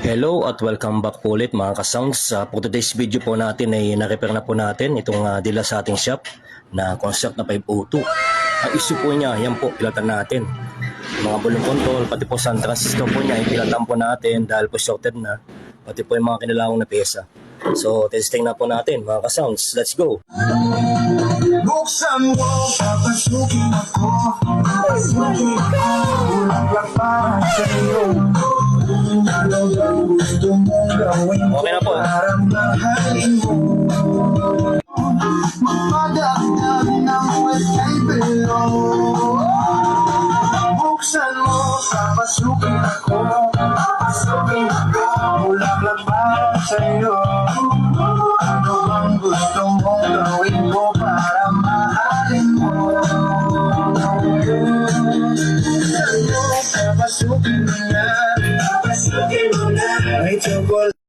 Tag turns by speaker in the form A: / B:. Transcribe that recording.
A: Hello at welcome back po ulit mga kasounds. For today's video po natin ay na-repair na po natin itong dila sa ating shop na Construct na 502. Ang issue po niya, yan po, pilatan natin. Mga volume control, pati po sa transistor po niya, ipilatan po natin dahil po shorted na. Pati po yung mga kinilangang na pyesa. So, testing na po natin mga kasounds. Let's go!
B: Buksan mo, papasukin ako. Papasukin ka, walang laban sa'yo. Ano bang gusto mong gawin ko
A: Okay na po.
B: para mahalin mo? Magpadagdag ng wet kay below. Buksan mo, papasukin ako. Papasukin ako, walang laban sa'yo. Ano bang gusto mong gawin ko para mahalin mo? Buksan mo, papasukin mo na. Papasukin mo na. May chocolate.